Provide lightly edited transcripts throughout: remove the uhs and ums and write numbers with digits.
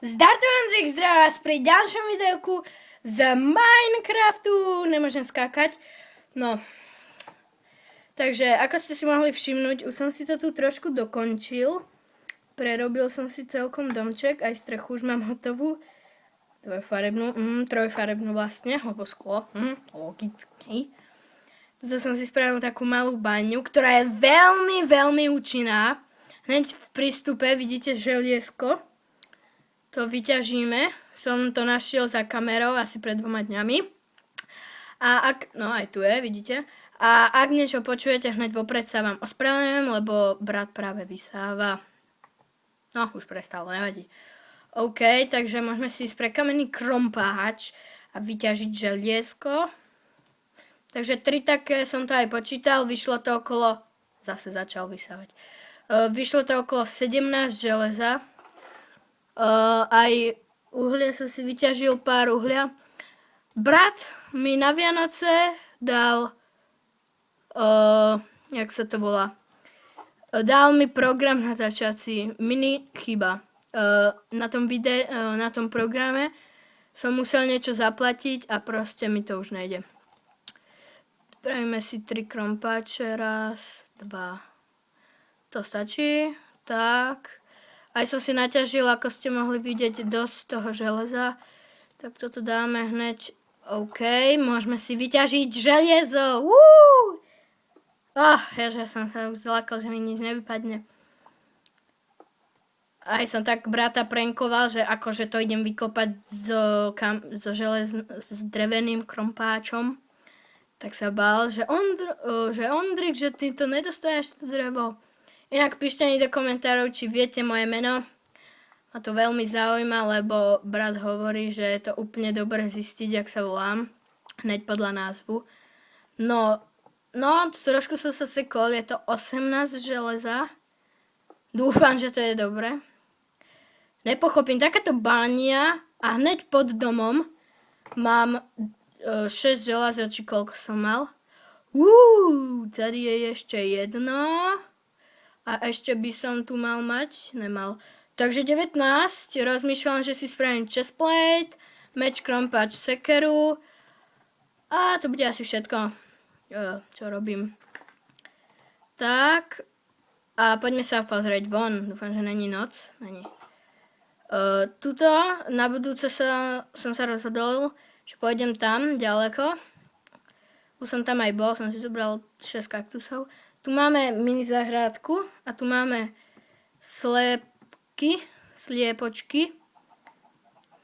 Zdarto Andrej, zdravím vás pri ďalšom videjku z Minecraftu. Nemôžem skákať. No. Takže, ako ste si mohli všimnúť, už som si to tu trošku dokončil. Prerobil som si celkom domček, aj strechu už mám hotovú. Trojfarebnú vlastne, lebo sklo. Logicky. Tuto som si spravil takú malú baňu, ktorá je veľmi, veľmi účinná. Hneď v prístupe vidíte želiesko. To vyťažíme. Som to našiel za kamerou asi pred 2 dňami. A ak, no aj tu je, vidíte. A ak niečo počujete, hneď vopred sa vám ospravedlňujem, lebo brat práve vysáva. No, už prestal, nevadí. OK, takže môžeme si ísť pre kamenný krompáč a vyťažiť želiesko. Takže 3 také som to aj počítal, vyšlo to okolo, zase začal vysávať. Vyšlo to okolo 17 železa. Aj uhlie som si vyťažil, pár uhlia. Brat mi na Vianoce dal, jak sa to volá, dal mi program natáčací, mini chyba. Na tom programe som musel niečo zaplatiť a proste mi to už nejde. Spravíme si 3 krompáče, 1, 2. To stačí, tak. Aj som si naťažil, ako ste mohli vidieť, dosť toho železa. Tak toto dáme hneď. OK, môžeme si vyťažiť železo. Ja som sa už zlakol, že mi nič nevypadne. Aj som tak brata prankoval, že akože to idem vykopať s dreveným krompáčom. Tak sa bál, že Ondrik, že ty to nedostaneš to drevo. Inak píšte mi do komentárov, či viete moje meno. Ma to veľmi zaujíma, lebo brat hovorí, že je to úplne dobre zistiť, jak sa volám. Hneď podľa názvu. No, trošku som sa sekol, je to 18 železa. Dúfam, že to je dobre. Nepochopím, takáto bánia a hneď pod domom mám 6 železa, či koľko som mal. Tady je ešte jedno. A ešte by som tu mal mať, nemal. Takže 19, rozmýšľam, že si spravím chestplate, meč, krompáč, sekeru. A to bude asi všetko, čo robím. Tak, a poďme sa pozrieť von, dúfam, že není noc. Není. Tuto, na budúce som sa rozhodol, že pôjdem tam, ďaleko. Už som tam aj bol, som si zobral 6 kaktusov. Tu máme mini záhradku a tu máme sliepočky.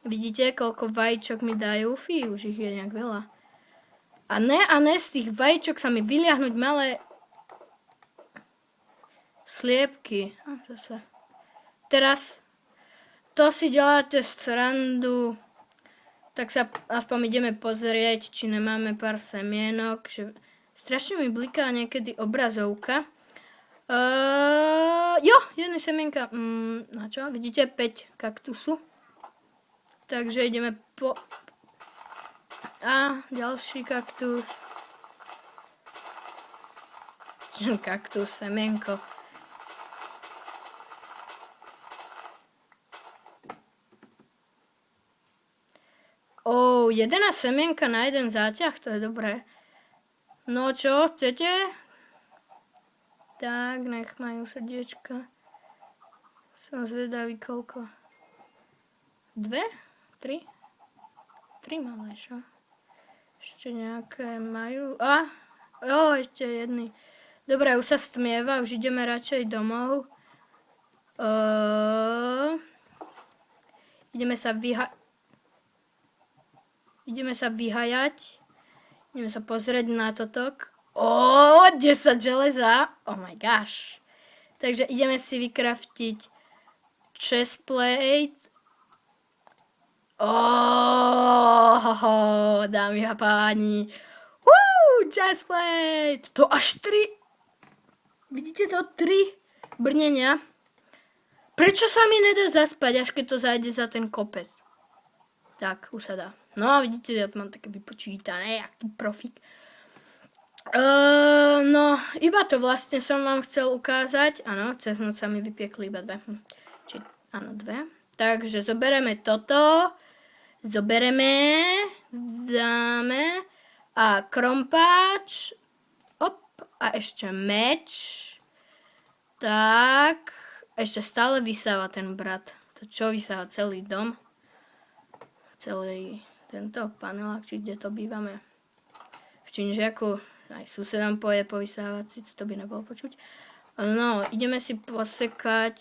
Vidíte, koľko vajíčok mi dajú? Už ich je nejak veľa. A ne, z tých vajíčok sa mi vyliahnuť malé sliepky. Teraz to si děláte srandu. Tak sa aspoň ideme pozrieť, či nemáme pár semienok. Strašne mi bliká niekedy obrazovka. Jedna semienka. Na čo? Vidíte, 5 kaktusu. Takže ideme po... A ďalší kaktus. Kaktus, semienko. 11 semienka na jeden záťah, to je dobré. No čo, chcete? Tak, nech majú srdiečka. Som zvedavý koľko. 2? 3? 3 malé, čo? Ešte nejaké majú. Ešte jedný. Dobre, už sa stmieva, už ideme radšej domov. Ideme sa vyhajať. Ideme sa pozrieť na toto. 10 železa. Oh my gosh. Takže ideme si vykraftiť chestplate. Dámy a páni. Chestplate. To až 3. Vidíte to? 3 brnenia. Prečo sa mi nedá zaspať, až keď to zajde za ten kopec? Tak, už sa dá. No, vidíte, ja to mám také vypočítané, aký profík. Iba to vlastne som vám chcel ukázať. Áno, cez noc sa mi vypiekli iba 2. Áno, 2. Takže zobereme toto. Dáme a krompáč. A ešte meč. Tak. Ešte stále vysáva ten brat. To čo vysáva? Celý dom? Celý tento panelák, či kde to bývame? V Činžiaku. Aj susedom poje povysávať, síce to by nebolo počuť. No, ideme si posekať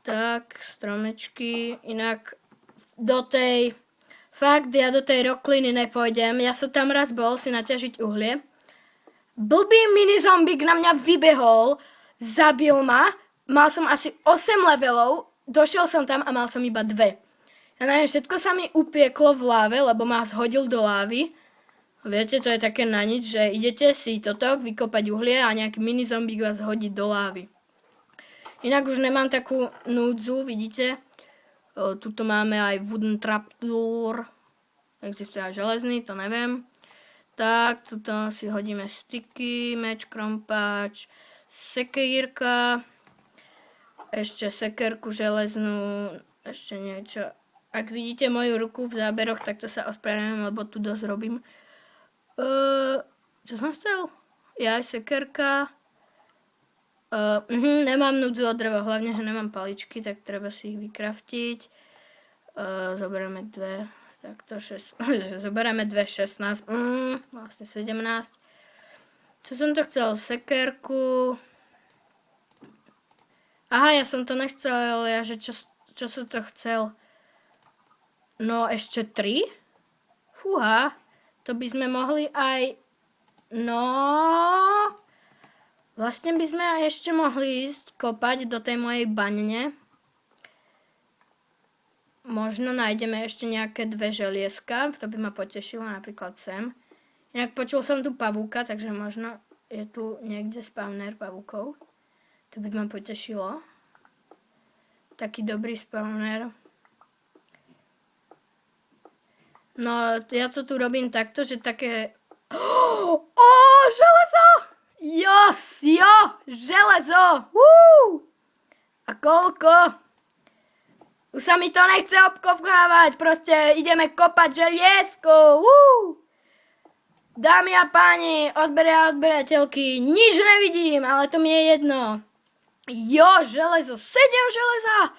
tak, stromečky. Inak ja do tej rokliny nepôjdem. Ja som tam raz bol si naťažiť uhlie. Blbý mini zombík na mňa vybehol, zabil ma, mal som asi 8 levelov, došiel som tam a mal som iba 2. Ja neviem, všetko sa mi upieklo v láve, lebo ma zhodil do lávy. Viete, to je také na nič, že idete si vykopať uhlie a nejaký mini zombík vás hodí do lávy. Inak už nemám takú núdzu, vidíte. Tuto máme aj wooden trapdoor. Existuje aj železný, to neviem. Tak, tuto si hodíme styky, meč, krompáč, sekírka. Ešte sekerku železnú, ešte niečo. Ak vidíte moju ruku v záberoch, tak to sa ospravedlňujem, lebo tu dosť robím. Čo som chcel? Ja aj sekerka. Nemám núdzu o drevo, hlavne, že nemám paličky, tak treba si ich vykraftiť. Zoberieme 2, takto 6, zoberieme 2, 16, vlastne 17. Čo som to chcel? Sekerku. Aha, ja som to nechcel, ale ja, že čo som to chcel? No, ešte 3? Fúha, to by sme mohli aj... No... Vlastne by sme aj ešte mohli ísť kopať do tej mojej baňne. Možno nájdeme ešte nejaké 2 želieska, to by ma potešilo, napríklad sem. Inak počul som tu pavúka, takže možno je tu niekde spawner pavúkov. To by ma potešilo. Taký dobrý spawner. No, ja to tu robím takto, že také... železo! Jo, železo! A koľko? Už sa mi to nechce obkopkávať, proste ideme kopať želiesko. Dámy a páni, odberateľky, nič nevidím, ale to mi je jedno. Jo, železo, 7 železa!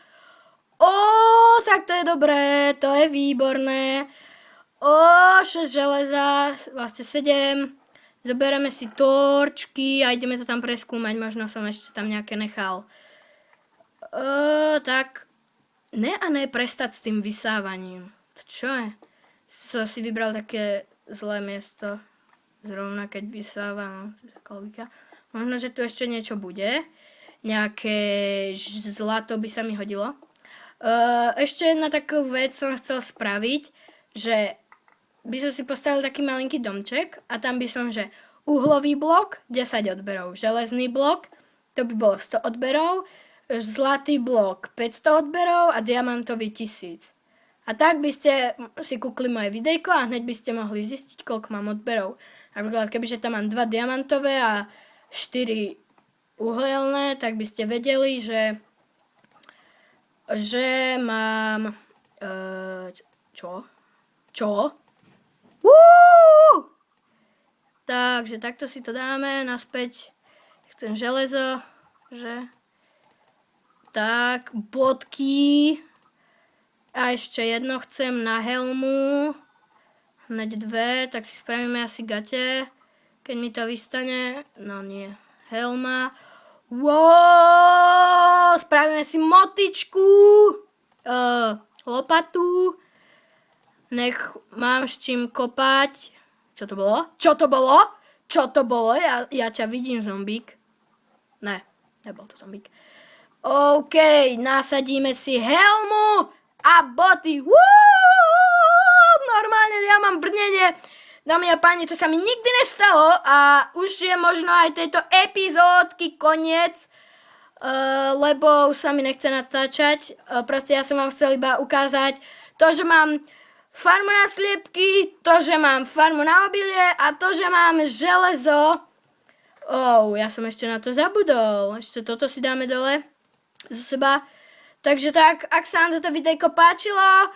Tak to je dobré, to je výborné. 6 železa, vlastne 7. Zoberieme si torčky a ideme to tam preskúmať, možno som ešte tam nejaké nechal. Tak, prestať s tým vysávaním. Čo je? Som si vybral také zlé miesto, zrovna keď vysávam. Možno, že tu ešte niečo bude. Nejaké zlato by sa mi hodilo. Ešte jedna takú vec som chcel spraviť, že by som si postavil taký malinký domček a tam by som, že uhlový blok 10 odberov, železný blok, to by bolo 100 odberov, zlatý blok 500 odberov a diamantový 1000. A tak by ste si kúkli moje videjko a hneď by ste mohli zistiť, koľko mám odberov. Napríklad, kebyže tam mám 2 diamantové a 4 uhelné, tak by ste vedeli, že mám... Čo? Takže takto si to dáme naspäť. Chcem železo, že... Tak, bodky. A ešte jedno chcem na helmu. Hneď 2, tak si spravíme asi gate. Keď mi to vystane. No nie. Helma. Spravíme si motičku. Lopatu. Nech mám s čím kopať. Čo to bolo? Ja ťa vidím, zombík. Ne, nebol to zombík. OK, nasadíme si helmu a boty. Normálne ja mám brnenie. Dámy a páni, to sa mi nikdy nestalo a už je možno aj tejto epizódky koniec, lebo už sa mi nechce natáčať. Proste ja som vám chcel iba ukázať to, že mám farmu na sliepky, to, že mám farmu na obilie a to, že mám železo. Ja som ešte na to zabudol. Ešte toto si dáme dole zo seba. Takže tak, ak sa vám toto videjko páčilo,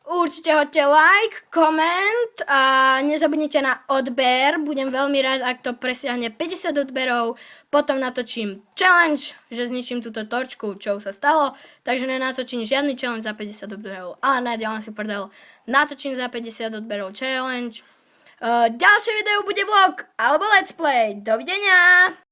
určite hoďte like, koment a nezabudnite na odber. Budem veľmi rád, ak to presiahne 50 odberov. Potom natočím challenge, že zničím túto torčku, čo sa stalo. Takže nenatočím žiadny challenge za 50 odberov. Ale najďalej si prdel. Natočím za 50 odberov challenge. Ďalšie video bude vlog alebo let's play. Dovidenia!